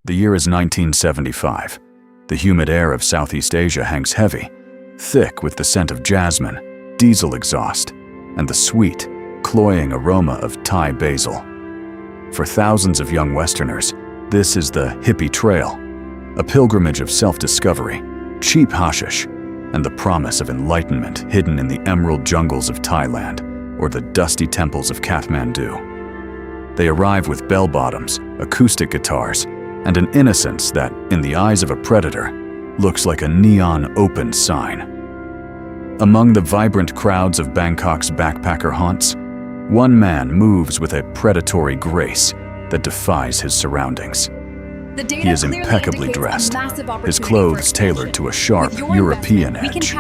The year is 1975. The humid air of Southeast Asia hangs heavy, thick with the scent of jasmine, diesel exhaust, and the sweet, cloying aroma of Thai basil. For thousands of young Westerners, this is the hippie trail, a pilgrimage of self-discovery, cheap hashish, and the promise of enlightenment hidden in the emerald jungles of Thailand or the dusty temples of Kathmandu. They arrive with bell-bottoms, acoustic guitars, and an innocence that, in the eyes of a predator, looks like a neon open sign. Among the vibrant crowds of Bangkok's backpacker haunts, one man moves with a predatory grace that defies his surroundings. He is impeccably dressed, his clothes tailored to a sharp European edge.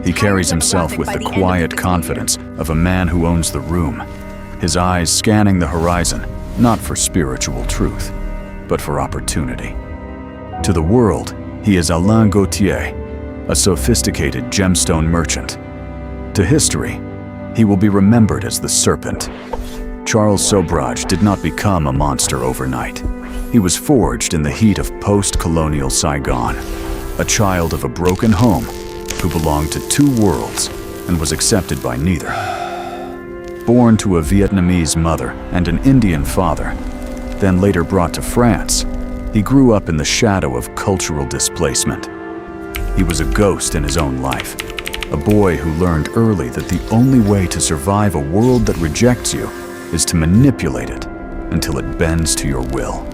He carries himself with the quiet confidence of a man who owns the room, his eyes scanning the horizon, not for spiritual truth, but for opportunity. To the world, he is Alain Gauthier, a sophisticated gemstone merchant. To history, he will be remembered as the Serpent. Charles Sobhraj did not become a monster overnight. He was forged in the heat of post-colonial Saigon, a child of a broken home who belonged to two worlds and was accepted by neither. Born to a Vietnamese mother and an Indian father, then later brought to France, he grew up in the shadow of cultural displacement. He was a ghost in his own life, a boy who learned early that the only way to survive a world that rejects you is to manipulate it until it bends to your will.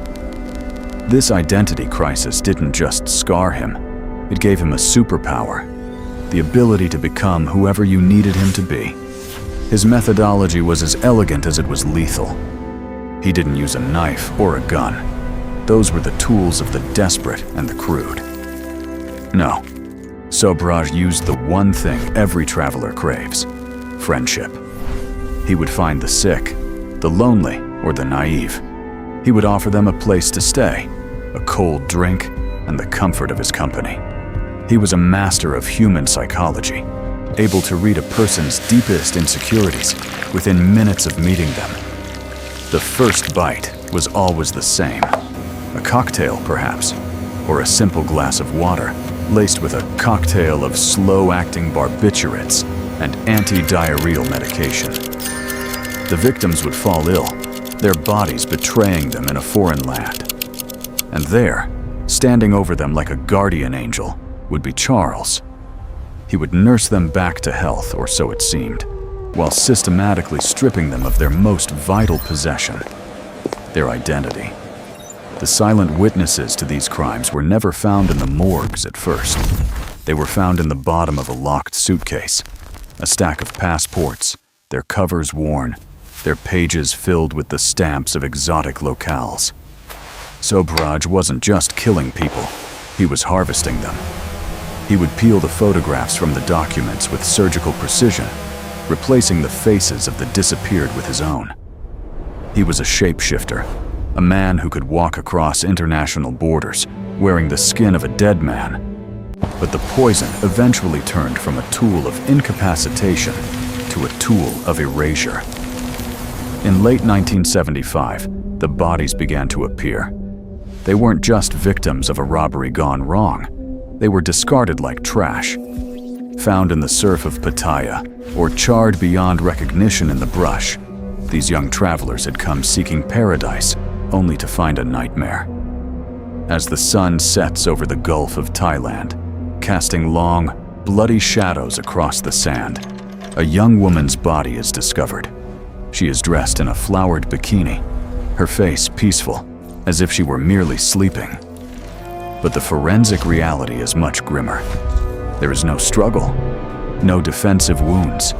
This identity crisis didn't just scar him, it gave him a superpower, the ability to become whoever you needed him to be. His methodology was as elegant as it was lethal. He didn't use a knife or a gun. Those were the tools of the desperate and the crude. No, Sobhraj used the one thing every traveler craves: friendship. He would find the sick, the lonely, or the naive. He would offer them a place to stay, a cold drink, and the comfort of his company. He was a master of human psychology, able to read a person's deepest insecurities within minutes of meeting them. The first bite was always the same. A cocktail, perhaps, or a simple glass of water, laced with a cocktail of slow-acting barbiturates and anti-diarrheal medication. The victims would fall ill, their bodies betraying them in a foreign land. And there, standing over them like a guardian angel, would be Charles. He would nurse them back to health, or so it seemed, while systematically stripping them of their most vital possession, their identity. The silent witnesses to these crimes were never found in the morgues at first. They were found in the bottom of a locked suitcase, a stack of passports, their covers worn, their pages filled with the stamps of exotic locales. Sobhraj wasn't just killing people, he was harvesting them. He would peel the photographs from the documents with surgical precision, replacing the faces of the disappeared with his own. He was a shapeshifter, a man who could walk across international borders, wearing the skin of a dead man. But the poison eventually turned from a tool of incapacitation to a tool of erasure. In late 1975, the bodies began to appear. They weren't just victims of a robbery gone wrong. They were discarded like trash, found in the surf of Pattaya, or charred beyond recognition in the brush. These young travelers had come seeking paradise, only to find a nightmare. As the sun sets over the Gulf of Thailand, casting long, bloody shadows across the sand, a young woman's body is discovered. She is dressed in a flowered bikini, her face peaceful, as if she were merely sleeping. But the forensic reality is much grimmer. There is no struggle, no defensive wounds,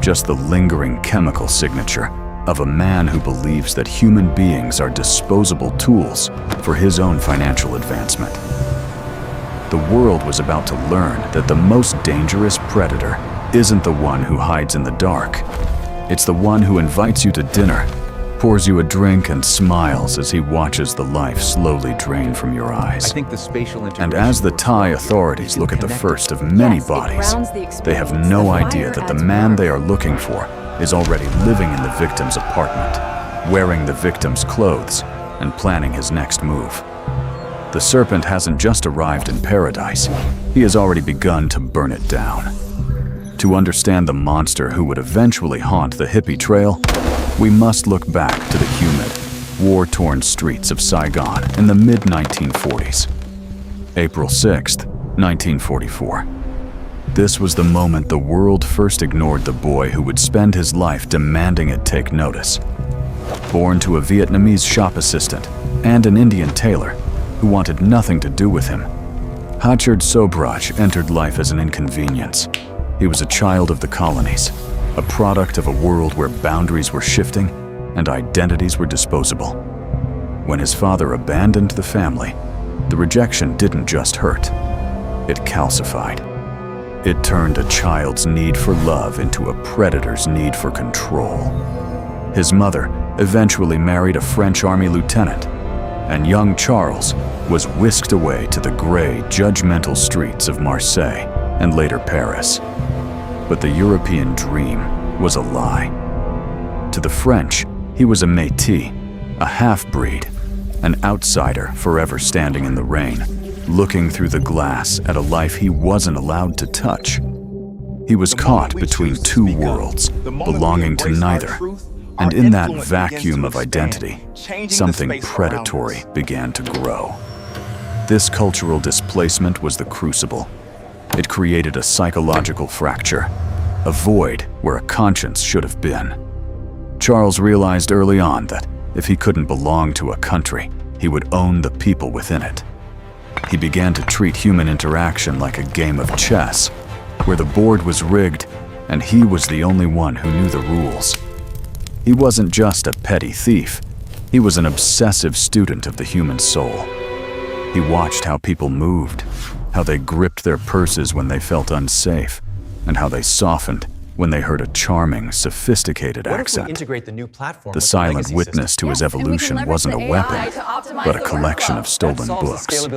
just the lingering chemical signature of a man who believes that human beings are disposable tools for his own financial advancement. The world was about to learn that the most dangerous predator isn't the one who hides in the dark. It's the one who invites you to dinner, pours you a drink, and smiles as he watches the life slowly drain from your eyes. And as the Thai authorities look at the first of many bodies, they have no idea that the man they are looking for is already living in the victim's apartment, wearing the victim's clothes, and planning his next move. The Serpent hasn't just arrived in paradise, he has already begun to burn it down. To understand the monster who would eventually haunt the hippie trail, we must look back to the humid, war-torn streets of Saigon in the mid-1940s. April 6, 1944. This was the moment the world first ignored the boy who would spend his life demanding it take notice. Born to a Vietnamese shop assistant and an Indian tailor who wanted nothing to do with him, Hachard Sobhraj entered life as an inconvenience. He was a child of the colonies, a product of a world where boundaries were shifting and identities were disposable. When his father abandoned the family, the rejection didn't just hurt, it calcified. It turned a child's need for love into a predator's need for control. His mother eventually married a French army lieutenant, and young Charles was whisked away to the gray, judgmental streets of Marseille and later Paris. But the European dream was a lie. To the French, he was a métis, a half-breed, an outsider forever standing in the rain, looking through the glass at a life he wasn't allowed to touch. He was caught between two worlds, belonging to neither, and in that vacuum of identity, something predatory began to grow. This cultural displacement was the crucible. It created a psychological fracture, a void where a conscience should have been. Charles realized early on that if he couldn't belong to a country, he would own the people within it. He began to treat human interaction like a game of chess, where the board was rigged and he was the only one who knew the rules. He wasn't just a petty thief, he was an obsessive student of the human soul. He watched how people moved, how they gripped their purses when they felt unsafe, and how they softened when they heard a charming, sophisticated accent. The silent witness to his evolution wasn't a weapon, but a collection of stolen books.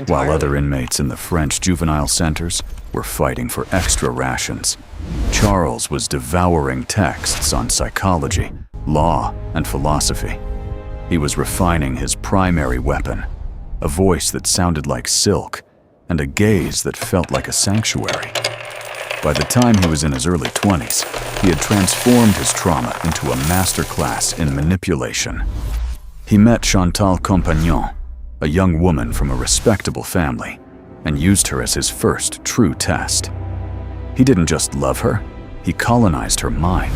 While other inmates in the French juvenile centers were fighting for extra rations, Charles was devouring texts on psychology, law, and philosophy. He was refining his primary weapon, a voice that sounded like silk, and a gaze that felt like a sanctuary. By the time he was in his early 20s, he had transformed his trauma into a masterclass in manipulation. He met Chantal Compagnon, a young woman from a respectable family, and used her as his first true test. He didn't just love her, he colonized her mind,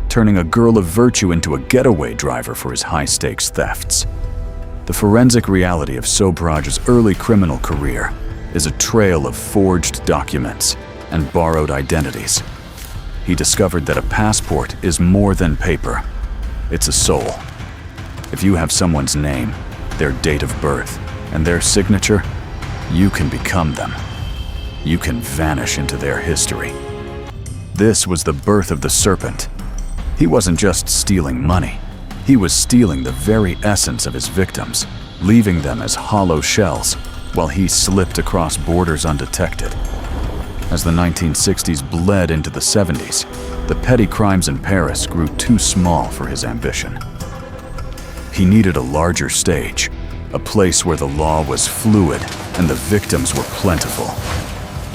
turning a girl of virtue into a getaway driver for his high-stakes thefts. The forensic reality of Sobhraj's early criminal career is a trail of forged documents and borrowed identities. He discovered that a passport is more than paper. It's a soul. If you have someone's name, their date of birth, and their signature, you can become them. You can vanish into their history. This was the birth of the Serpent. He wasn't just stealing money. He was stealing the very essence of his victims, leaving them as hollow shells, while he slipped across borders undetected. As the 1960s bled into the 70s, the petty crimes in Paris grew too small for his ambition. He needed a larger stage, a place where the law was fluid and the victims were plentiful.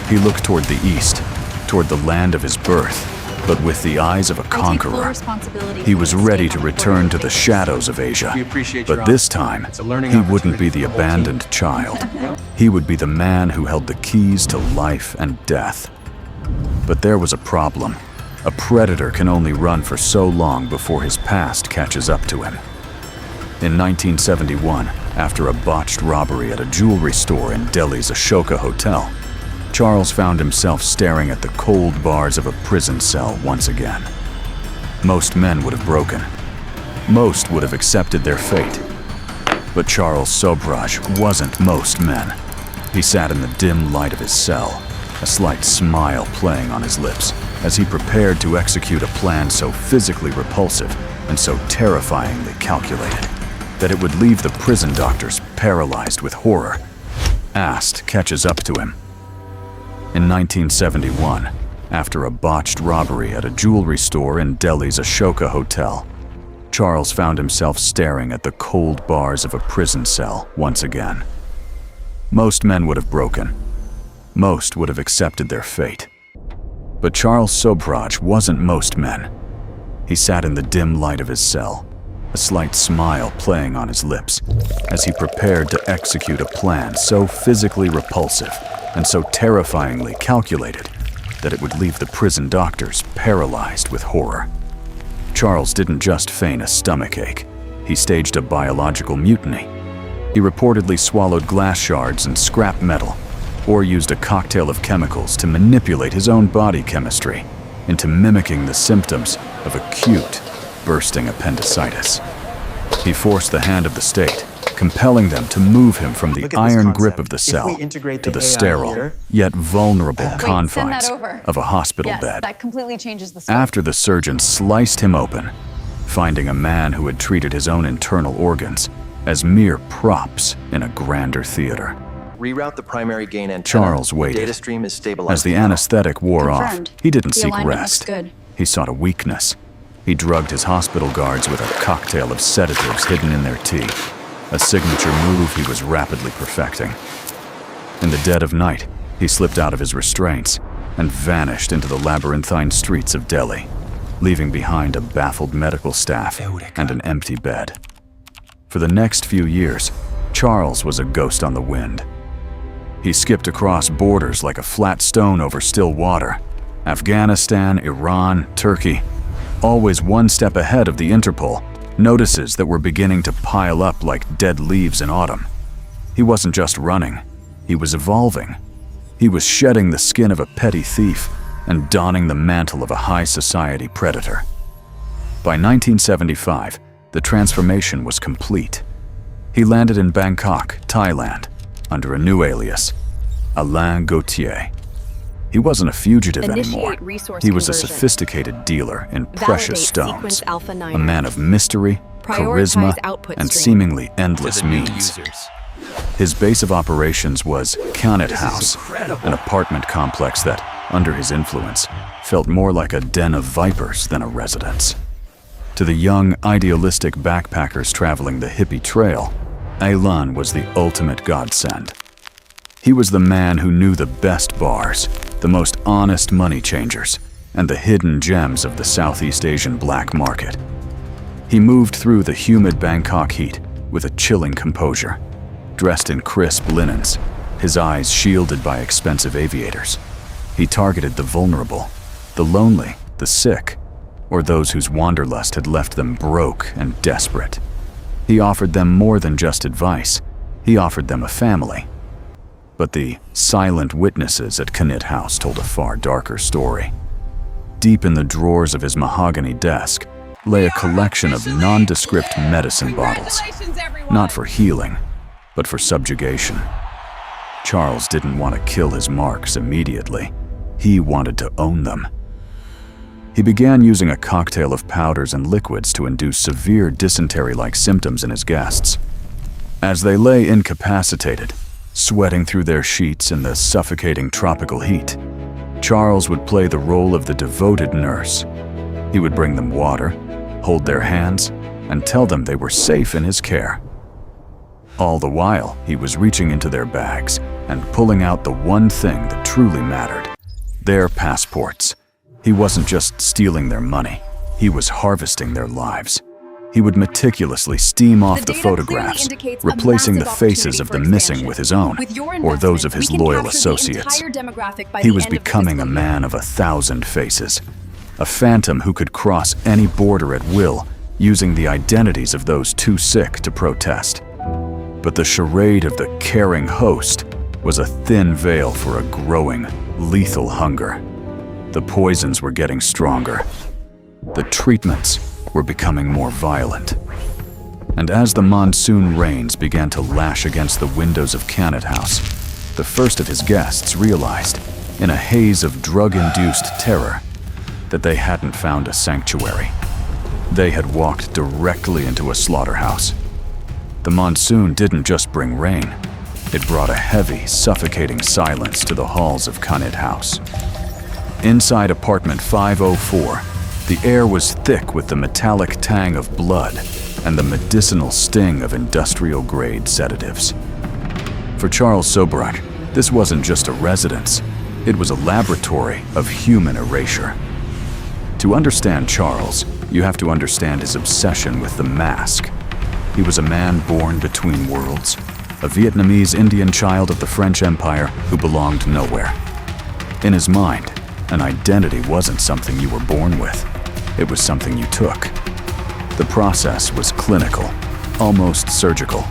He looked toward the east, toward the land of his birth, but with the eyes of a conqueror. He was ready to return to the shadows of Asia, but this time, he wouldn't be the abandoned child. He would be the man who held the keys to life and death. But there was a problem. A predator can only run for so long before his past catches up to him. In 1971, after a botched robbery at a jewelry store in Delhi's Ashoka Hotel, Charles found himself staring at the cold bars of a prison cell once again. Most men would have broken. Most would have accepted their fate. But Charles Sobhraj wasn't most men. He sat in the dim light of his cell, a slight smile playing on his lips as he prepared to execute a plan so physically repulsive and so terrifyingly calculated that it would leave the prison doctors paralyzed with horror. Ast catches up to him. In 1971, after a botched robbery at a jewelry store in Delhi's Ashoka Hotel, Charles found himself staring at the cold bars of a prison cell once again. Most men would have broken. Most would have accepted their fate. But Charles Sobhraj wasn't most men. He sat in the dim light of his cell, a slight smile playing on his lips, as he prepared to execute a plan so physically repulsive and so terrifyingly calculated that it would leave the prison doctors paralyzed with horror. Charles didn't just feign a stomachache. He staged a biological mutiny. He reportedly swallowed glass shards and scrap metal, or used a cocktail of chemicals to manipulate his own body chemistry into mimicking the symptoms of acute bursting appendicitis. He forced the hand of the state, compelling them to move him from the iron grip of the cell to the sterile, yet vulnerable confines of a hospital bed. That completely changes the story. After the surgeon sliced him open, finding a man who had treated his own internal organs as mere props in a grander theater. Reroute the primary gain antenna. Charles waited. Data stream is stabilized. As the anesthetic wore Confirmed. off, he didn't The seek alignment rest. looks good. He sought a weakness. He drugged his hospital guards with a cocktail of sedatives hidden in their tea, a signature move he was rapidly perfecting. In the dead of night, he slipped out of his restraints and vanished into the labyrinthine streets of Delhi, leaving behind a baffled medical staff and an empty bed. For the next few years, Charles was a ghost on the wind. He skipped across borders like a flat stone over still water. Afghanistan, Iran, Turkey, always one step ahead of the Interpol, notices that were beginning to pile up like dead leaves in autumn. He wasn't just running, he was evolving. He was shedding the skin of a petty thief and donning the mantle of a high society predator. By 1975, the transformation was complete. He landed in Bangkok, Thailand, under a new alias, Alain Gauthier. He wasn't a fugitive anymore. He was a sophisticated dealer in precious stones, a man of mystery, charisma, and seemingly endless means. His base of operations was Cannet House, an apartment complex that, under his influence, felt more like a den of vipers than a residence. To the young, idealistic backpackers traveling the hippie trail, Alain was the ultimate godsend. He was the man who knew the best bars, the most honest money changers, and the hidden gems of the Southeast Asian black market. He moved through the humid Bangkok heat with a chilling composure, dressed in crisp linens, his eyes shielded by expensive aviators. He targeted the vulnerable, the lonely, the sick, or those whose wanderlust had left them broke and desperate. He offered them more than just advice. He offered them a family. But the silent witnesses at Cannet House told a far darker story. Deep in the drawers of his mahogany desk lay a collection of nondescript medicine bottles, not for healing, but for subjugation. Charles didn't want to kill his marks immediately. He wanted to own them. He began using a cocktail of powders and liquids to induce severe dysentery-like symptoms in his guests. As they lay incapacitated, sweating through their sheets in the suffocating tropical heat, Charles would play the role of the devoted nurse. He would bring them water, hold their hands, and tell them they were safe in his care. All the while, he was reaching into their bags and pulling out the one thing that truly mattered: their passports. He wasn't just stealing their money, he was harvesting their lives. He would meticulously steam off the photographs, replacing the faces of the missing with his own, or those of his loyal associates. He was becoming a man of 1,000 faces, a phantom who could cross any border at will, using the identities of those too sick to protest. But the charade of the caring host was a thin veil for a growing, lethal hunger. The poisons were getting stronger. The treatments were becoming more violent. And as the monsoon rains began to lash against the windows of Cannet House, the first of his guests realized, in a haze of drug-induced terror, that they hadn't found a sanctuary. They had walked directly into a slaughterhouse. The monsoon didn't just bring rain. It brought a heavy, suffocating silence to the halls of Cannet House. Inside apartment 504, the air was thick with the metallic tang of blood and the medicinal sting of industrial-grade sedatives. For Charles Sobhraj, this wasn't just a residence, it was a laboratory of human erasure. To understand Charles, you have to understand his obsession with the mask. He was a man born between worlds, a Vietnamese Indian child of the French Empire who belonged nowhere. In his mind, an identity wasn't something you were born with, it was something you took. The process was clinical, almost surgical.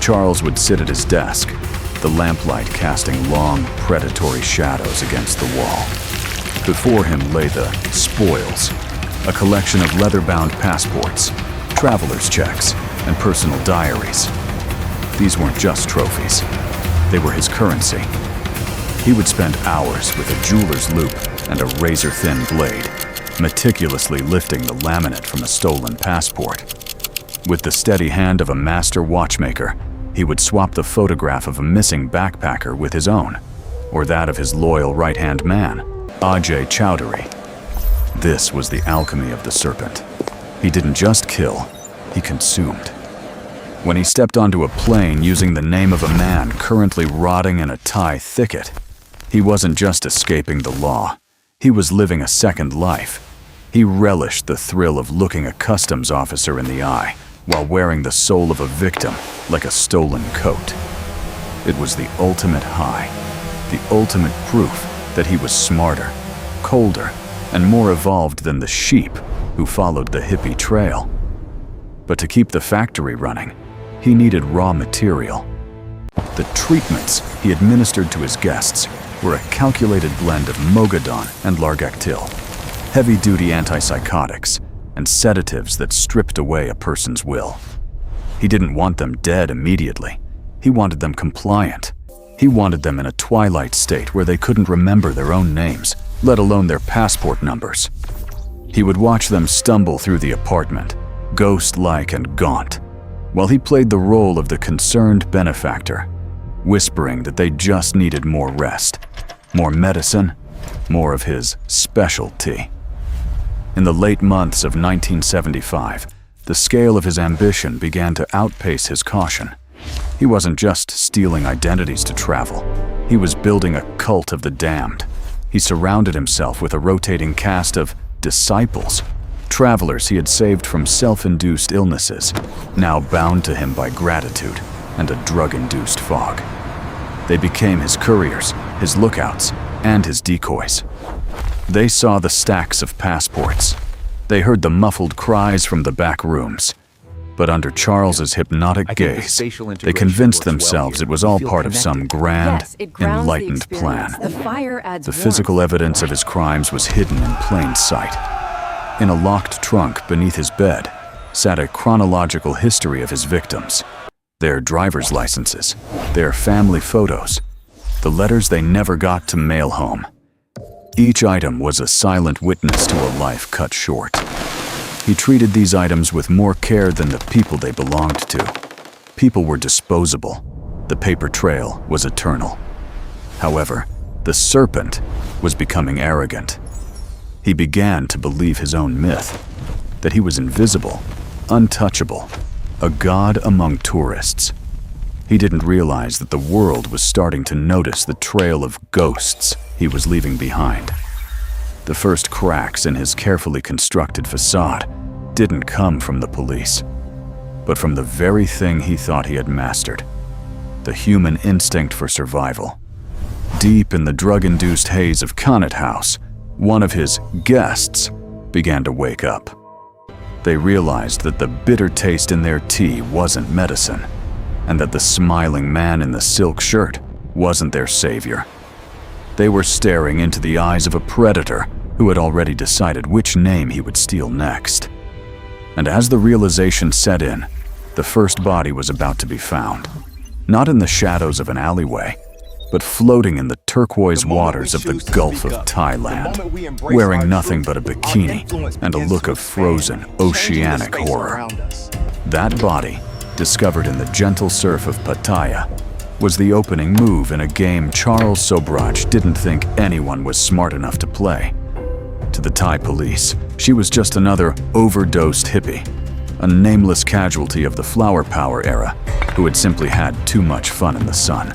Charles would sit at his desk, the lamplight casting long, predatory shadows against the wall. Before him lay the spoils, a collection of leather-bound passports, traveler's checks, and personal diaries. These weren't just trophies. They were his currency. He would spend hours with a jeweler's loupe and a razor-thin blade, meticulously lifting the laminate from a stolen passport. With the steady hand of a master watchmaker, he would swap the photograph of a missing backpacker with his own, or that of his loyal right-hand man, Ajay Chowdhury. This was the alchemy of the Serpent. He didn't just kill, he consumed. When he stepped onto a plane using the name of a man currently rotting in a Thai thicket, he wasn't just escaping the law, he was living a second life. He relished the thrill of looking a customs officer in the eye while wearing the soul of a victim like a stolen coat. It was the ultimate high, the ultimate proof that he was smarter, colder, and more evolved than the sheep who followed the hippie trail. But to keep the factory running, he needed raw material. The treatments he administered to his guests were a calculated blend of Mogadon and Largactil, heavy-duty antipsychotics, and sedatives that stripped away a person's will. He didn't want them dead immediately. He wanted them compliant. He wanted them in a twilight state where they couldn't remember their own names, let alone their passport numbers. He would watch them stumble through the apartment, ghost-like and gaunt, while he played the role of the concerned benefactor, whispering that they just needed more rest, more medicine, more of his specialty. In the late months of 1975, the scale of his ambition began to outpace his caution. He wasn't just stealing identities to travel, he was building a cult of the damned. He surrounded himself with a rotating cast of disciples, travelers he had saved from self-induced illnesses, now bound to him by gratitude and a drug-induced fog. They became his couriers, his lookouts, and his decoys. They saw the stacks of passports. They heard the muffled cries from the back rooms. But under Charles's hypnotic gaze, they convinced themselves it was all part of some grand, enlightened plan. The physical evidence of his crimes was hidden in plain sight. In a locked trunk beneath his bed sat a chronological history of his victims, their driver's licenses, their family photos, the letters they never got to mail home. Each item was a silent witness to a life cut short. He treated these items with more care than the people they belonged to. People were disposable. The paper trail was eternal. However, the Serpent was becoming arrogant. He began to believe his own myth, that he was invisible, untouchable, a god among tourists. He didn't realize that the world was starting to notice the trail of ghosts he was leaving behind. The first cracks in his carefully constructed facade didn't come from the police, but from the very thing he thought he had mastered, the human instinct for survival. Deep in the drug-induced haze of Connaught House, one of his guests began to wake up. They realized that the bitter taste in their tea wasn't medicine, and that the smiling man in the silk shirt wasn't their savior. They were staring into the eyes of a predator who had already decided which name he would steal next. And as the realization set in, the first body was about to be found, not in the shadows of an alleyway, but floating in the turquoise waters of the Gulf of Thailand, wearing nothing but a bikini and a look of frozen, oceanic horror. That body, discovered in the gentle surf of Pattaya, was the opening move in a game Charles Sobhraj didn't think anyone was smart enough to play. To the Thai police, she was just another overdosed hippie. a nameless casualty of the flower power era who had simply had too much fun in the sun.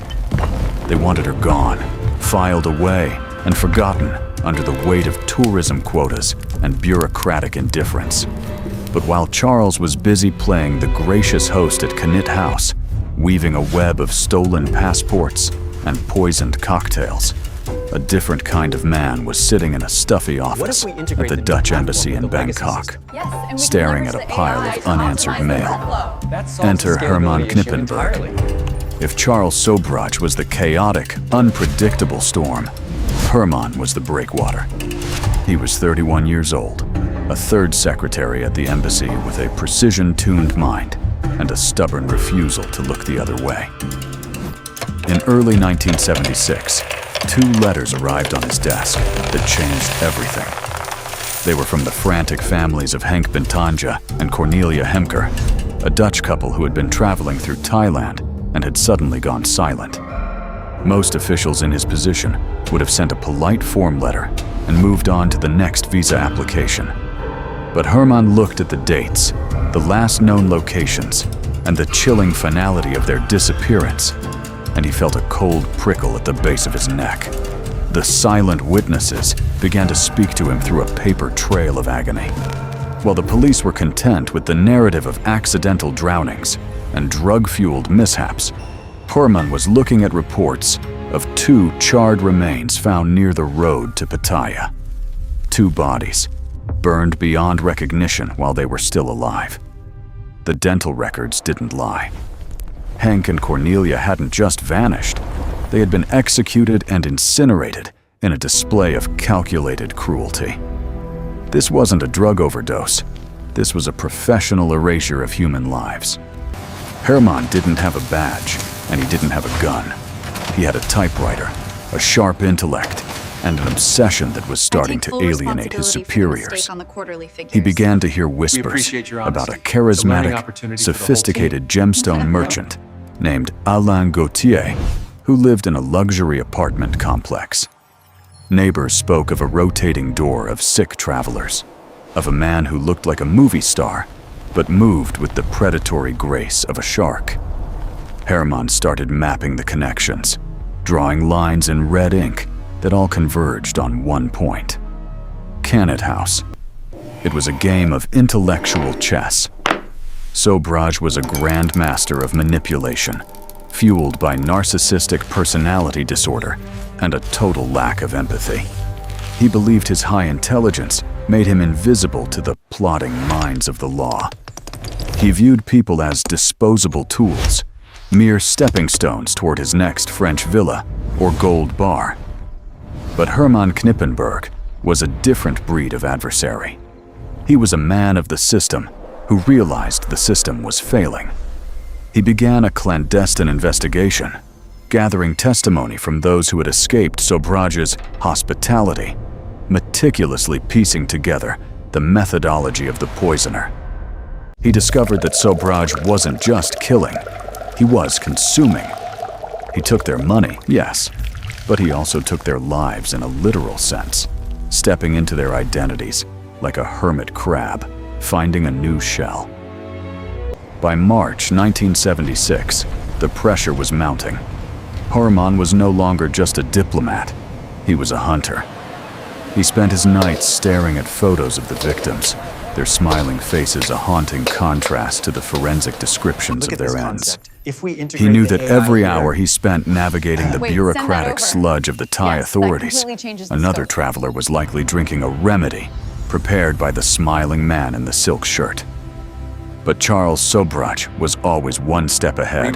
They wanted her gone, filed away, and forgotten under the weight of tourism quotas and bureaucratic indifference. But while Charles was busy playing the gracious host at Knit House, weaving a web of stolen passports and poisoned cocktails, a different kind of man was sitting in a stuffy office at the Dutch embassy in Bangkok, staring at a pile of unanswered mail. Enter Herman Knippenberg. If Charles Sobhraj was the chaotic, unpredictable storm, Herman was the breakwater. He was 31 years old, a third secretary at the embassy with a precision-tuned mind and a stubborn refusal to look the other way. In early 1976, 2 letters arrived on his desk that changed everything. They were from the frantic families of Henk Bintanja and Cornelia Hemker, a Dutch couple who had been traveling through Thailand and had suddenly gone silent. Most officials in his position would have sent a polite form letter and moved on to the next visa application. But Herman looked at the dates, the last known locations, and the chilling finality of their disappearance, and he felt a cold prickle at the base of his neck. The silent witnesses began to speak to him through a paper trail of agony. While the police were content with the narrative of accidental drownings and drug-fueled mishaps, Herman was looking at reports of 2 charred remains found near the road to Pattaya. 2 bodies, burned beyond recognition while they were still alive. The dental records didn't lie. Henk and Cornelia hadn't just vanished. They had been executed and incinerated in a display of calculated cruelty. This wasn't a drug overdose. This was a professional erasure of human lives. Herman didn't have a badge, and he didn't have a gun. He had a typewriter, a sharp intellect, and an obsession that was starting to alienate his superiors. He began to hear whispers about a charismatic, sophisticated gemstone merchant named Alain Gauthier, who lived in a luxury apartment complex. Neighbors spoke of a rotating door of sick travelers, of a man who looked like a movie star, but moved with the predatory grace of a shark. Herman started mapping the connections, drawing lines in red ink that all converged on one point: Knit House. It was a game of intellectual chess. Sobhraj was a grand master of manipulation, fueled by narcissistic personality disorder and a total lack of empathy. He believed his high intelligence made him invisible to the plotting minds of the law. He viewed people as disposable tools, mere stepping stones toward his next French villa or gold bar. But Herman Knippenberg was a different breed of adversary. He was a man of the system who realized the system was failing. He began a clandestine investigation, gathering testimony from those who had escaped Sobhraj's hospitality, meticulously piecing together the methodology of the poisoner. He discovered that Sobhraj wasn't just killing, he was consuming. He took their money, yes, but he also took their lives in a literal sense, stepping into their identities like a hermit crab, finding a new shell. By March 1976, the pressure was mounting. Herman was no longer just a diplomat, he was a hunter. He spent his nights staring at photos of the victims, their smiling faces a haunting contrast to the forensic descriptions of their ends. He knew that every hour he spent navigating the bureaucratic sludge of the Thai authorities, another traveler was likely drinking a remedy prepared by the smiling man in the silk shirt. But Charles Sobhraj was always one step ahead.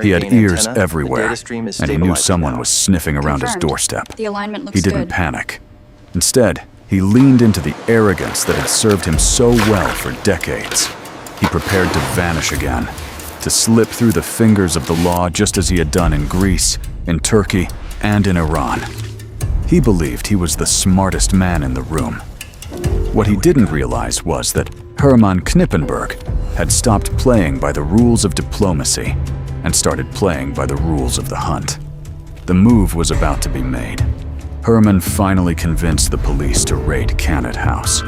He had ears everywhere, and he knew someone was sniffing around his doorstep. He didn't panic. Instead, he leaned into the arrogance that had served him so well for decades. He prepared to vanish again, to slip through the fingers of the law just as he had done in Greece, in Turkey, and in Iran. He believed he was the smartest man in the room. What he didn't realize was that Herman Knippenberg had stopped playing by the rules of diplomacy and started playing by the rules of the hunt. The move was about to be made. Herman finally convinced the police to raid Knit House.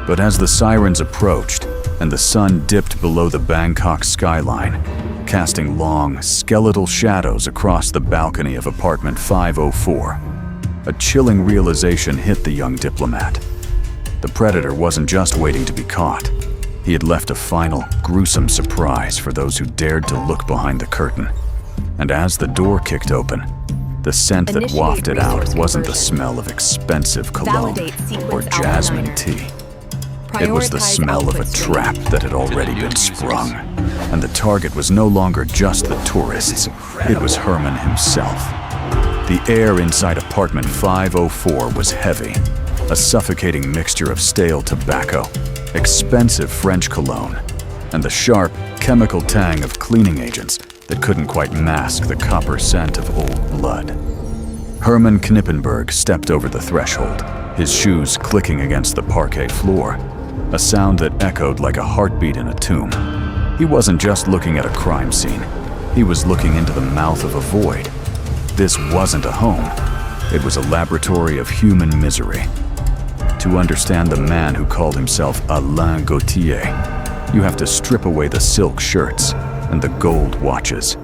But as the sirens approached, and the sun dipped below the Bangkok skyline, casting long, skeletal shadows across the balcony of apartment 504. A chilling realization hit the young diplomat. The predator wasn't just waiting to be caught. He had left a final, gruesome surprise for those who dared to look behind the curtain. And as the door kicked open, the scent that wafted out wasn't the smell of expensive cologne or jasmine tea. It was the smell of a trap that had already been sprung. And the target was no longer just the tourists. It was Herman himself. The air inside apartment 504 was heavy, a suffocating mixture of stale tobacco, expensive French cologne, and the sharp, chemical tang of cleaning agents that couldn't quite mask the copper scent of old blood. Herman Knippenberg stepped over the threshold, his shoes clicking against the parquet floor, a sound that echoed like a heartbeat in a tomb. He wasn't just looking at a crime scene. He was looking into the mouth of a void. This wasn't a home. It was a laboratory of human misery. To understand the man who called himself Alain Gautier, you have to strip away the silk shirts and the gold watches.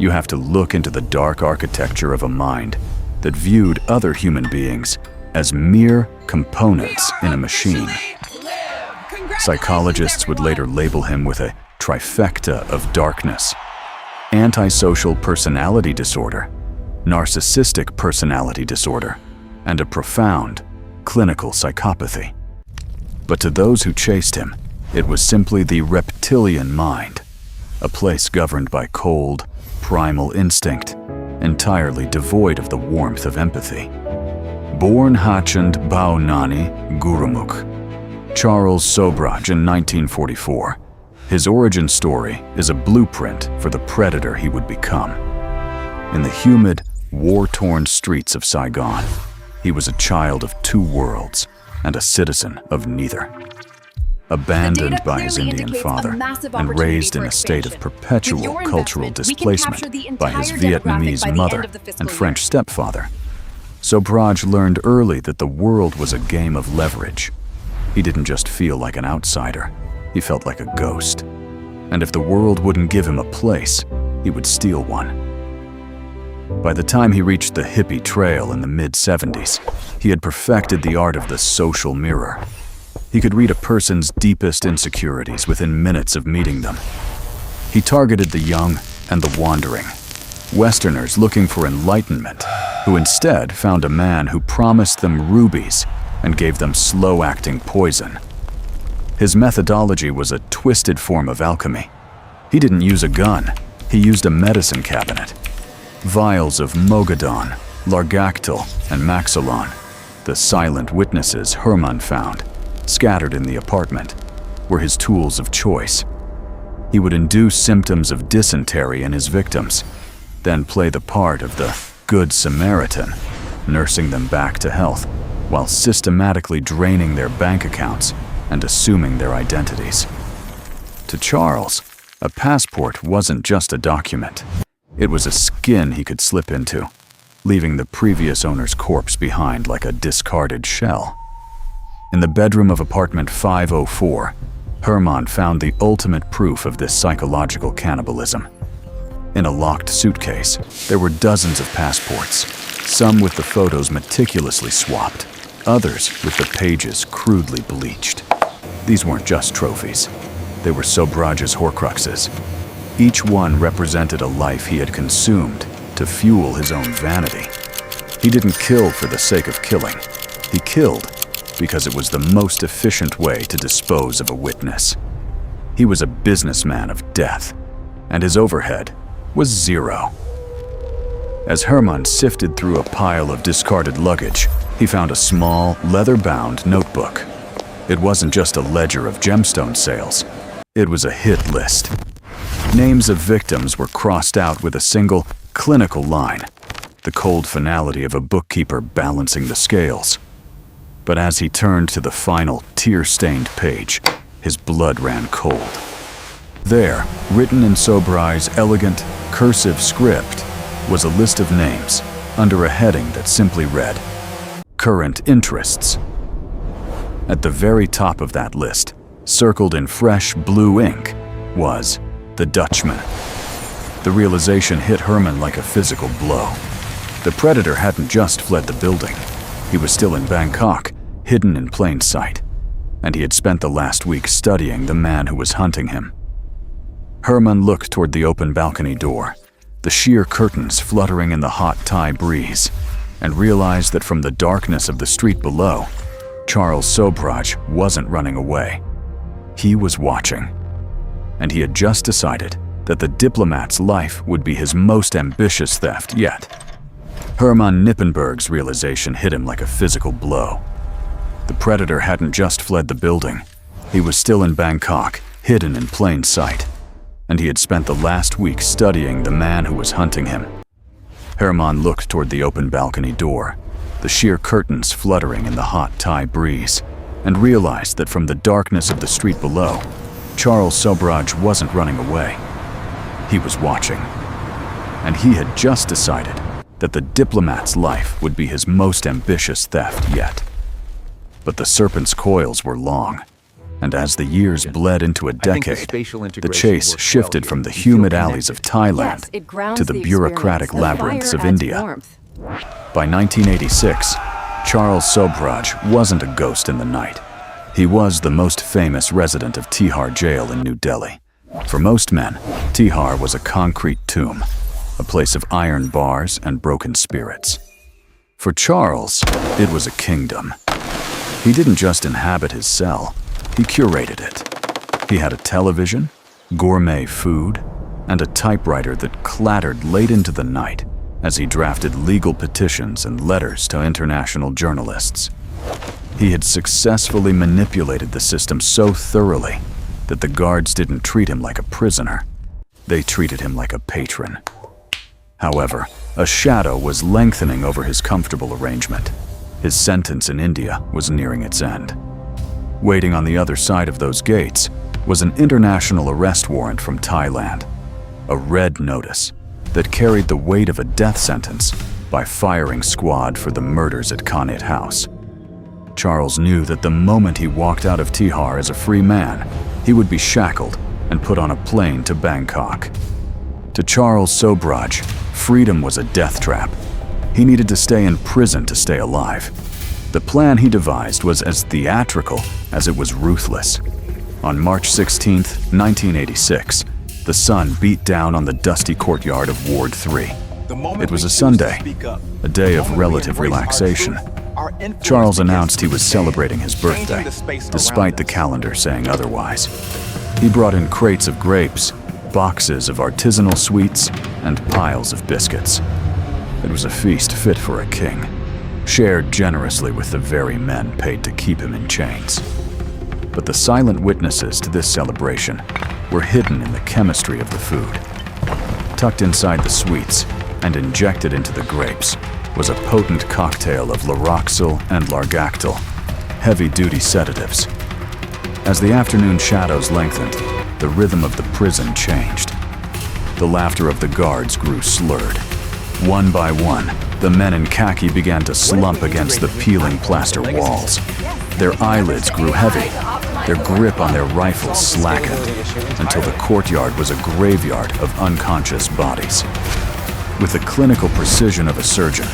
You have to look into the dark architecture of a mind that viewed other human beings as mere components in a machine. Psychologists would later label him with a trifecta of darkness: antisocial personality disorder, narcissistic personality disorder, and a profound clinical psychopathy. But to those who chased him, it was simply the reptilian mind, a place governed by cold, primal instinct, entirely devoid of the warmth of empathy. Born Hachand Baonani Gurumukh, Charles Sobhraj in 1944, his origin story is a blueprint for the predator he would become. In the humid, war-torn streets of Saigon, he was a child of two worlds and a citizen of neither. Abandoned by his Indian father and raised in a state of perpetual cultural displacement by his Vietnamese mother and French stepfather, Sobhraj learned early that the world was a game of leverage. He didn't just feel like an outsider, he felt like a ghost. And if the world wouldn't give him a place, he would steal one. By the time he reached the hippie trail in the mid-70s, he had perfected the art of the social mirror. He could read a person's deepest insecurities within minutes of meeting them. He targeted the young and the wandering, Westerners looking for enlightenment, who instead found a man who promised them rubies and gave them slow-acting poison. His methodology was a twisted form of alchemy. He didn't use a gun, he used a medicine cabinet. Vials of Mogadon, Largactil, and Maxolon, the silent witnesses Herman found, scattered in the apartment, were his tools of choice. He would induce symptoms of dysentery in his victims, then play the part of the Good Samaritan, nursing them back to health, while systematically draining their bank accounts and assuming their identities. To Charles, a passport wasn't just a document. It was a skin he could slip into, leaving the previous owner's corpse behind like a discarded shell. In the bedroom of apartment 504, Herman found the ultimate proof of this psychological cannibalism. In a locked suitcase, there were dozens of passports, some with the photos meticulously swapped, others with the pages crudely bleached. These weren't just trophies. They were Sobhraj's horcruxes. Each one represented a life he had consumed to fuel his own vanity. He didn't kill for the sake of killing. He killed because it was the most efficient way to dispose of a witness. He was a businessman of death, and his overhead was zero. As Herman sifted through a pile of discarded luggage, he found a small, leather-bound notebook. It wasn't just a ledger of gemstone sales. It was a hit list. Names of victims were crossed out with a single, clinical line, the cold finality of a bookkeeper balancing the scales. But as he turned to the final, tear-stained page, his blood ran cold. There, written in Sobhraj's elegant, cursive script, was a list of names under a heading that simply read, "Current Interests." At the very top of that list circled in fresh blue ink, was the Dutchman. The realization hit Herman like a physical blow. The predator hadn't just fled the building. He was still in Bangkok, hidden in plain sight, and he had spent the last week studying the man who was hunting him. Herman looked toward the open balcony door, the sheer curtains fluttering in the hot Thai breeze, and realized that from the darkness of the street below, Charles Sobhraj wasn't running away. He was watching, and he had just decided that the diplomat's life would be his most ambitious theft yet. Herman Nippenberg's realization hit him like a physical blow. The predator hadn't just fled the building. He was still in Bangkok, hidden in plain sight, and he had spent the last week studying the man who was hunting him. Herman looked toward the open balcony door, the sheer curtains fluttering in the hot Thai breeze, and realized that from the darkness of the street below, Charles Sobhraj wasn't running away. He was watching, and he had just decided that the diplomat's life would be his most ambitious theft yet. But the Serpent's coils were long, and as the years bled into a decade, the chase shifted from the humid alleys of Thailand to the bureaucratic labyrinths of India. By 1986, Charles Sobhraj wasn't a ghost in the night. He was the most famous resident of Tihar jail in New Delhi. For most men, Tihar was a concrete tomb, a place of iron bars and broken spirits. For Charles, it was a kingdom. He didn't just inhabit his cell, he curated it. He had a television, gourmet food, and a typewriter that clattered late into the night as he drafted legal petitions and letters to international journalists. He had successfully manipulated the system so thoroughly that the guards didn't treat him like a prisoner. They treated him like a patron. However, a shadow was lengthening over his comfortable arrangement. His sentence in India was nearing its end. Waiting on the other side of those gates was an international arrest warrant from Thailand, a red notice that carried the weight of a death sentence by firing squad for the murders at Connaught House. Charles knew that the moment he walked out of Tihar as a free man, he would be shackled and put on a plane to Bangkok. To Charles Sobhraj, freedom was a death trap. He needed to stay in prison to stay alive. The plan he devised was as theatrical as it was ruthless. On March 16, 1986, the sun beat down on the dusty courtyard of Ward 3. It was a Sunday, a day of relative relaxation. Charles announced he was celebrating his birthday, despite the calendar saying otherwise. He brought in crates of grapes, boxes of artisanal sweets, and piles of biscuits. It was a feast fit for a king, shared generously with the very men paid to keep him in chains. But the silent witnesses to this celebration were hidden in the chemistry of the food. Tucked inside the sweets and injected into the grapes was a potent cocktail of Laroxyl and Largactyl, heavy-duty sedatives. As the afternoon shadows lengthened, the rhythm of the prison changed. The laughter of the guards grew slurred. One by one, the men in khaki began to slump against the peeling plaster walls. Their eyelids grew heavy. Their grip on their rifles slackened until the courtyard was a graveyard of unconscious bodies. With the clinical precision of a surgeon,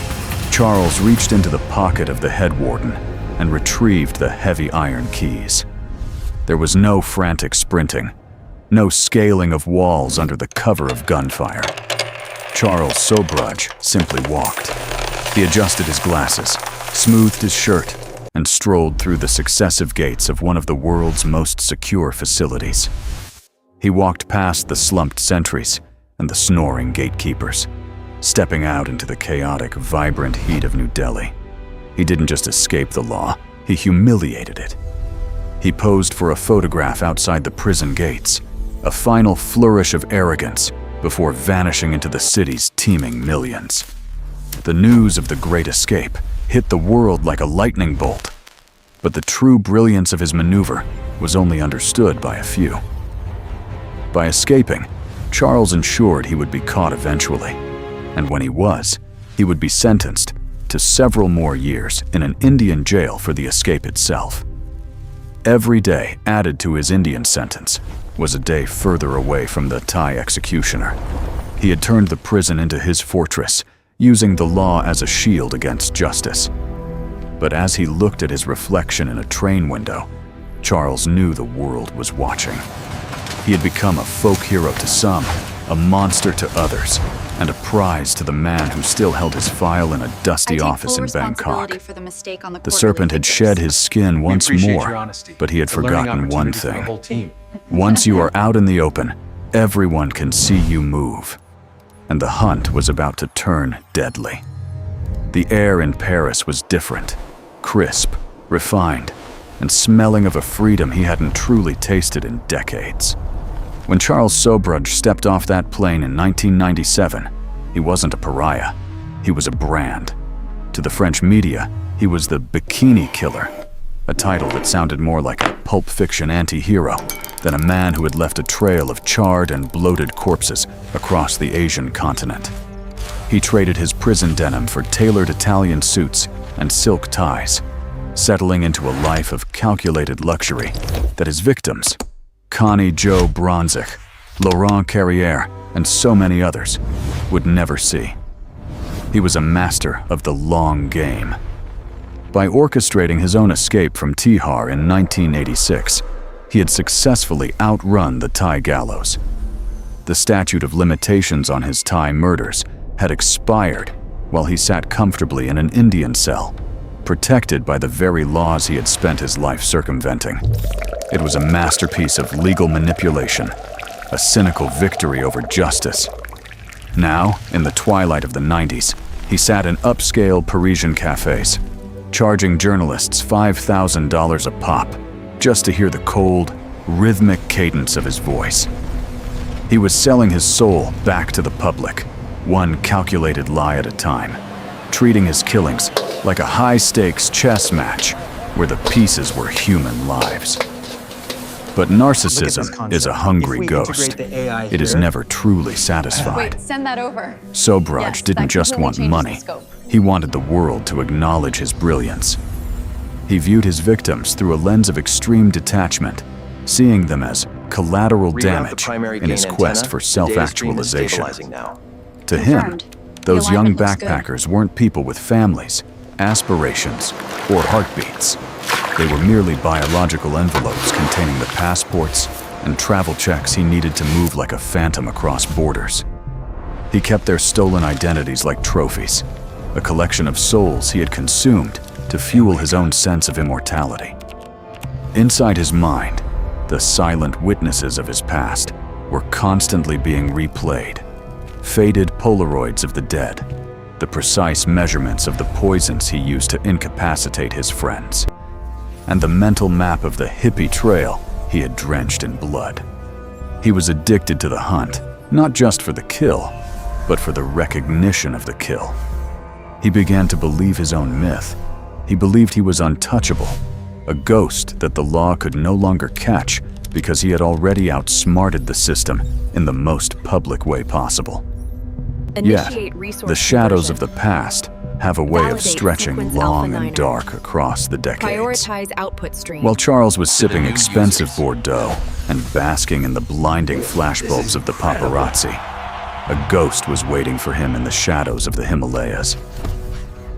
Charles reached into the pocket of the head warden and retrieved the heavy iron keys. There was no frantic sprinting, no scaling of walls under the cover of gunfire. Charles Sobhraj simply walked. He adjusted his glasses, smoothed his shirt, and strolled through the successive gates of one of the world's most secure facilities. He walked past the slumped sentries and the snoring gatekeepers, stepping out into the chaotic, vibrant heat of New Delhi. He didn't just escape the law, he humiliated it. He posed for a photograph outside the prison gates, a final flourish of arrogance before vanishing into the city's teeming millions. The news of the Great Escape hit the world like a lightning bolt, but the true brilliance of his maneuver was only understood by a few. By escaping, Charles ensured he would be caught eventually, and when he was, he would be sentenced to several more years in an Indian jail for the escape itself. Every day added to his Indian sentence was a day further away from the Thai executioner. He had turned the prison into his fortress, using the law as a shield against justice. But as he looked at his reflection in a train window, Charles knew the world was watching. He had become a folk hero to some, a monster to others, and a prize to the man who still held his file in a dusty office in Bangkok. The Serpent had shed his skin once more, but he had forgotten one thing. Once you are out in the open, everyone can see you move. And the hunt was about to turn deadly. The air in Paris was different, crisp, refined, and smelling of a freedom he hadn't truly tasted in decades. When Charles Sobhraj stepped off that plane in 1997, he wasn't a pariah, he was a brand. To the French media, he was the Bikini Killer, a title that sounded more like a Pulp Fiction anti-hero than a man who had left a trail of charred and bloated corpses across the Asian continent. He traded his prison denim for tailored Italian suits and silk ties, settling into a life of calculated luxury that his victims, Connie Jo Bronzik, Laurent Carrière, and so many others, would never see. He was a master of the long game. By orchestrating his own escape from Tihar in 1986, he had successfully outrun the Thai gallows. The statute of limitations on his Thai murders had expired while he sat comfortably in an Indian cell, protected by the very laws he had spent his life circumventing. It was a masterpiece of legal manipulation, a cynical victory over justice. Now, in the twilight of the 90s, he sat in upscale Parisian cafes, charging journalists $5,000 a pop just to hear the cold, rhythmic cadence of his voice. He was selling his soul back to the public, one calculated lie at a time, treating his killings like a high-stakes chess match where the pieces were human lives. But narcissism is a hungry ghost. It is never truly satisfied. Wait, send that over. Sobhraj Yes, didn't that just completely want changes money. the scope. He wanted the world to acknowledge his brilliance. He viewed his victims through a lens of extreme detachment, seeing them as collateral Reroute the damage primary in his gain quest antenna. for The data stream is self-actualization. stabilizing now. To him, Confirmed. those The young alignment looks good. backpackers weren't people with families, aspirations, or heartbeats. They were merely biological envelopes containing the passports and travel checks he needed to move like a phantom across borders. He kept their stolen identities like trophies, a collection of souls he had consumed to fuel his own sense of immortality. Inside his mind, the silent witnesses of his past were constantly being replayed. Faded Polaroids of the dead, the precise measurements of the poisons he used to incapacitate his friends, and the mental map of the hippie trail he had drenched in blood. He was addicted to the hunt, not just for the kill, but for the recognition of the kill. He began to believe his own myth. He believed he was untouchable, a ghost that the law could no longer catch because he had already outsmarted the system in the most public way possible. Yet, the shadows of the past have a way of Validate stretching sequence long alpha and 9er. dark across the decades. Prioritize output stream. While Charles was sipping expensive Bordeaux and basking in the blinding flashbulbs of the paparazzi, a ghost was waiting for him in the shadows of the Himalayas.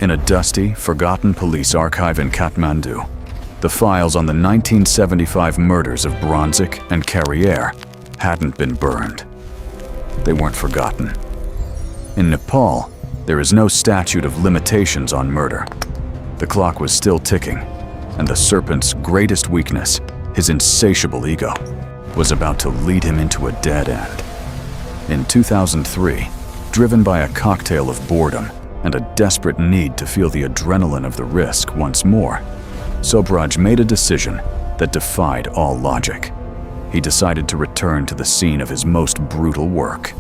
In a dusty, forgotten police archive in Kathmandu, the files on the 1975 murders of Bronzik and Carrière hadn't been burned. They weren't forgotten. In Nepal, there is no statute of limitations on murder. The clock was still ticking, and the Serpent's greatest weakness, his insatiable ego, was about to lead him into a dead end. In 2003, driven by a cocktail of boredom and a desperate need to feel the adrenaline of the risk once more, Sobhraj made a decision that defied all logic. He decided to return to the scene of his most brutal work.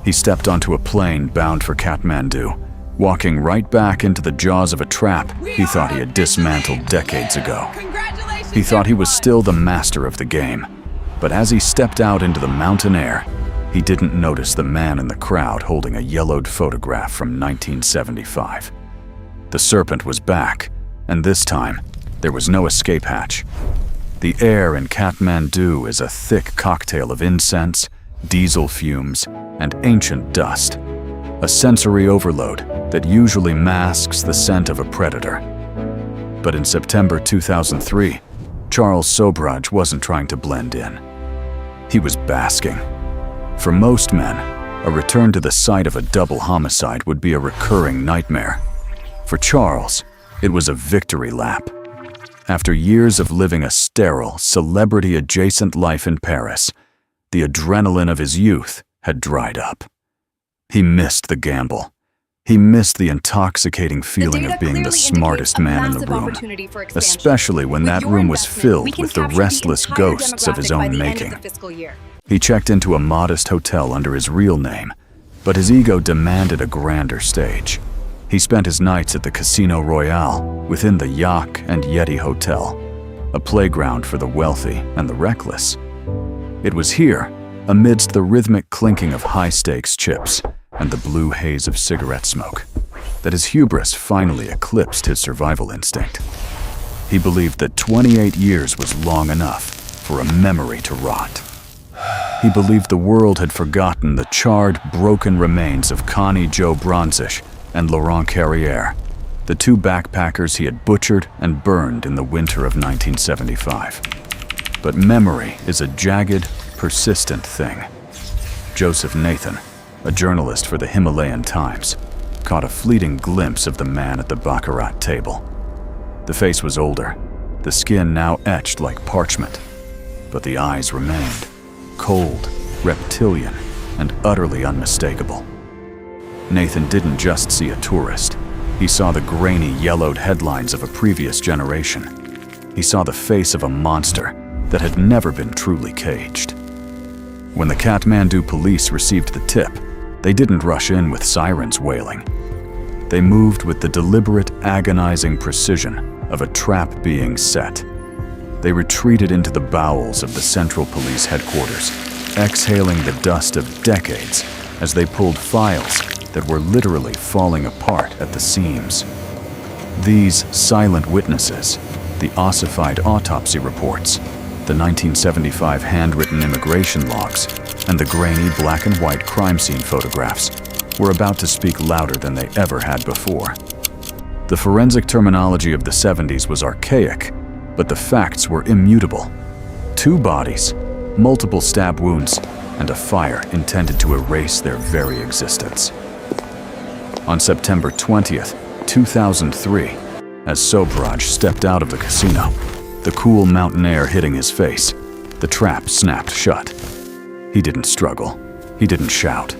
He stepped onto a plane bound for Kathmandu, walking right back into the jaws of a trap he thought he had dismantled decades ago. He thought he was still the master of the game, but as he stepped out into the mountain air, he didn't notice the man in the crowd holding a yellowed photograph from 1975. The Serpent was back, and this time, there was no escape hatch. The air in Kathmandu is a thick cocktail of incense, diesel fumes, and ancient dust, a sensory overload that usually masks the scent of a predator. But in September 2003, Charles Sobhraj wasn't trying to blend in. He was basking. For most men, a return to the site of a double homicide would be a recurring nightmare. For Charles, it was a victory lap. After years of living a sterile, celebrity-adjacent life in Paris, the adrenaline of his youth had dried up. He missed the gamble. He missed the intoxicating feeling of being the smartest man in the room, especially when that room was filled with the restless ghosts of his own making. He checked into a modest hotel under his real name, but his ego demanded a grander stage. He spent his nights at the Casino Royale within the Yak and Yeti Hotel, a playground for the wealthy and the reckless. It was here, amidst the rhythmic clinking of high-stakes chips and the blue haze of cigarette smoke, that his hubris finally eclipsed his survival instinct. He believed that 28 years was long enough for a memory to rot. He believed the world had forgotten the charred, broken remains of Connie Joe Bronzish and Laurent Carrière, the two backpackers he had butchered and burned in the winter of 1975. But memory is a jagged, persistent thing. Joseph Nathan, a journalist for the Himalayan Times, caught a fleeting glimpse of the man at the baccarat table. The face was older, the skin now etched like parchment, but the eyes remained cold, reptilian, and utterly unmistakable. Nathan didn't just see a tourist. He saw the grainy, yellowed headlines of a previous generation. He saw the face of a monster that had never been truly caged. When the Kathmandu police received the tip, they didn't rush in with sirens wailing. They moved with the deliberate, agonizing precision of a trap being set. They retreated into the bowels of the Central Police headquarters, exhaling the dust of decades as they pulled files that were literally falling apart at the seams. These silent witnesses, the ossified autopsy reports, the 1975 handwritten immigration logs, and the grainy black and white crime scene photographs were about to speak louder than they ever had before. The forensic terminology of the 70s was archaic, but the facts were immutable. 2 bodies, multiple stab wounds, and a fire intended to erase their very existence. On September 20th, 2003, as Sobhraj stepped out of the casino, the cool mountain air hitting his face, the trap snapped shut. He didn't struggle. He didn't shout.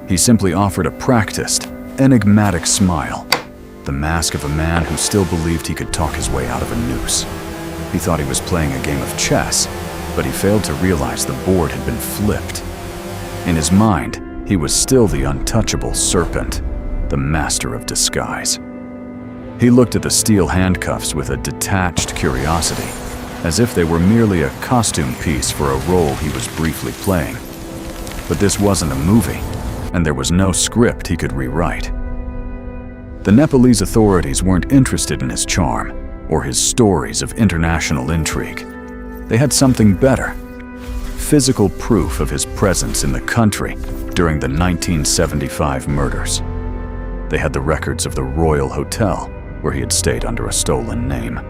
He simply offered a practiced, enigmatic smile, the mask of a man who still believed he could talk his way out of a noose. He thought he was playing a game of chess, but he failed to realize the board had been flipped. In his mind, he was still the untouchable Serpent, the master of disguise. He looked at the steel handcuffs with a detached curiosity, as if they were merely a costume piece for a role he was briefly playing. But this wasn't a movie, and there was no script he could rewrite. The Nepalese authorities weren't interested in his charm or his stories of international intrigue. They had something better: physical proof of his presence in the country during the 1975 murders. They had the records of the Royal Hotel, where he had stayed under a stolen name.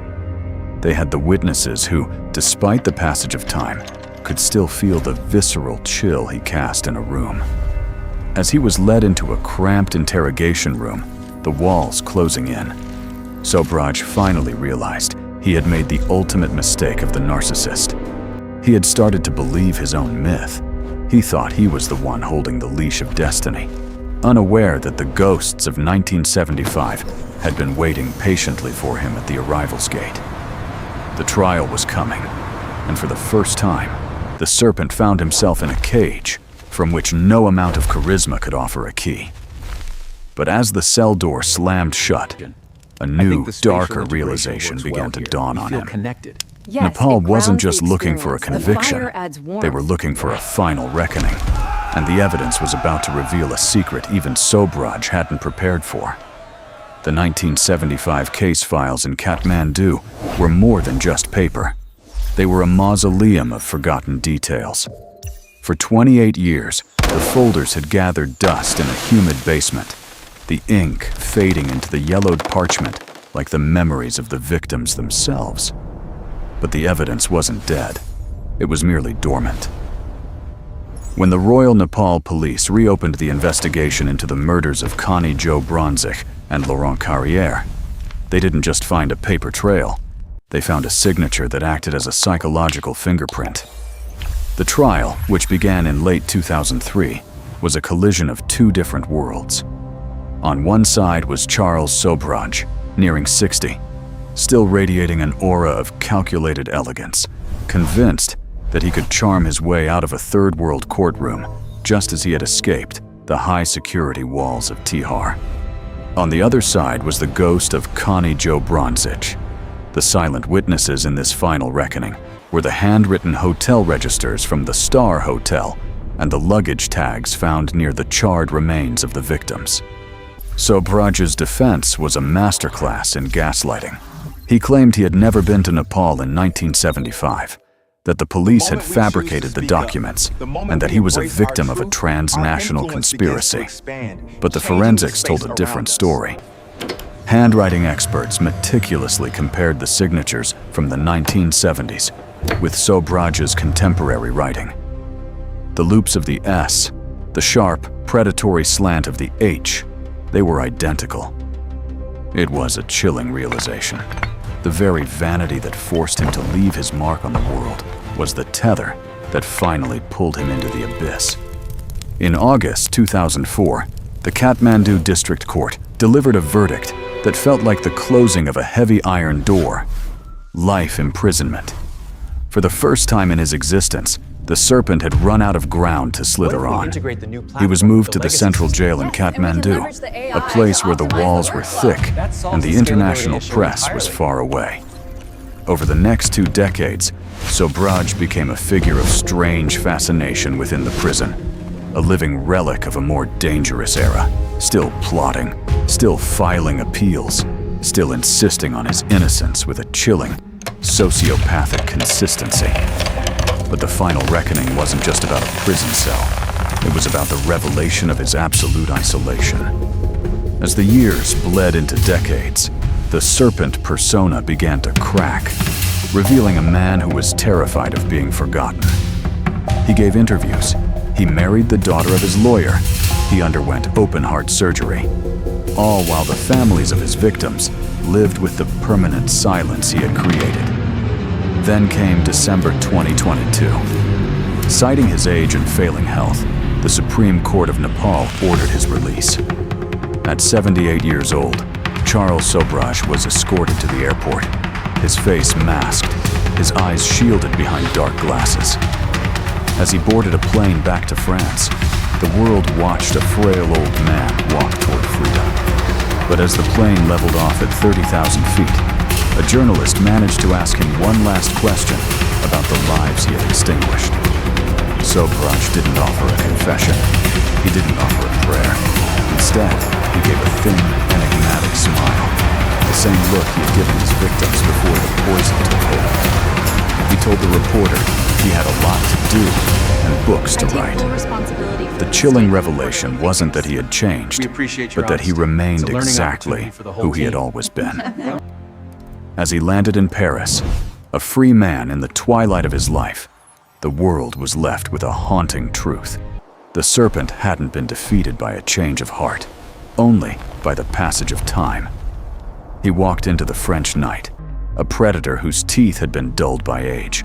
They had the witnesses who, despite the passage of time, could still feel the visceral chill he cast in a room. As he was led into a cramped interrogation room, the walls closing in, Sobhraj finally realized he had made the ultimate mistake of the narcissist. He had started to believe his own myth. He thought he was the one holding the leash of destiny, unaware that the ghosts of 1975 had been waiting patiently for him at the arrivals gate. The trial was coming, and for the first time, the Serpent found himself in a cage from which no amount of charisma could offer a key. But as the cell door slammed shut, a new, darker realization began to dawn on him. Yes, Nepal it wasn't grounds just the looking for a experience. conviction. The fire adds warmth. They were looking for a final reckoning, and the evidence was about to reveal a secret even Sobhraj hadn't prepared for. The 1975 case files in Kathmandu were more than just paper. They were a mausoleum of forgotten details. For 28 years, the folders had gathered dust in a humid basement, the ink fading into the yellowed parchment like the memories of the victims themselves. But the evidence wasn't dead. It was merely dormant. When the Royal Nepal Police reopened the investigation into the murders of Connie Jo Bronzik and Laurent Carrière, they didn't just find a paper trail. They found a signature that acted as a psychological fingerprint. The trial, which began in late 2003, was a collision of two different worlds. On one side was Charles Sobhraj, nearing 60, still radiating an aura of calculated elegance, convinced that he could charm his way out of a third-world courtroom just as he had escaped the high-security walls of Tihar. On the other side was the ghost of Connie Jo Bronzik. The silent witnesses in this final reckoning were the handwritten hotel registers from the Star Hotel and the luggage tags found near the charred remains of the victims. Sobhraj's defense was a masterclass in gaslighting. He claimed he had never been to Nepal in 1975, that the police had fabricated the documents, and that he was a victim of a transnational conspiracy. But the forensics told a different story. Handwriting experts meticulously compared the signatures from the 1970s with Sobhraj's contemporary writing. The loops of the S, the sharp, predatory slant of the H, they were identical. It was a chilling realization. The very vanity that forced him to leave his mark on the world was the tether that finally pulled him into the abyss. In August 2004, the Kathmandu District Court delivered a verdict that felt like the closing of a heavy iron door: life imprisonment. For the first time in his existence, the Serpent had run out of ground to slither on. He was moved to the central jail in Kathmandu, a place where the walls were thick and the international press was far away. Over the next 2 decades, Sobhraj became a figure of strange fascination within the prison, a living relic of a more dangerous era, still plotting, still filing appeals, still insisting on his innocence with a chilling, sociopathic consistency. But the final reckoning wasn't just about a prison cell. It was about the revelation of his absolute isolation. As the years bled into decades, the Serpent persona began to crack, revealing a man who was terrified of being forgotten. He gave interviews. He married the daughter of his lawyer. He underwent open-heart surgery, all while the families of his victims lived with the permanent silence he had created. Then came December 2022. Citing his age and failing health, the Supreme Court of Nepal ordered his release. At 78 years old, Charles Sobhraj was escorted to the airport, his face masked, his eyes shielded behind dark glasses. As he boarded a plane back to France, the world watched a frail old man walk toward freedom. But as the plane leveled off at 30,000 feet, a journalist managed to ask him one last question about the lives he had extinguished. Sobhraj didn't offer a confession. He didn't offer a prayer. Instead, he gave a thin, enigmatic smile, the same look he had given his victims before the poison took hold. He told the reporter he had a lot to do and books to write. The chilling revelation wasn't that he had changed, but that he remained exactly who he had always been. As he landed in Paris, a free man in the twilight of his life, the world was left with a haunting truth. The Serpent hadn't been defeated by a change of heart, only by the passage of time. He walked into the French night, a predator whose teeth had been dulled by age,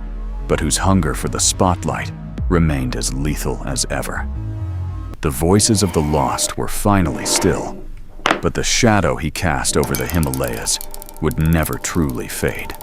but whose hunger for the spotlight remained as lethal as ever. The voices of the lost were finally still, but the shadow he cast over the Himalayas would never truly fade.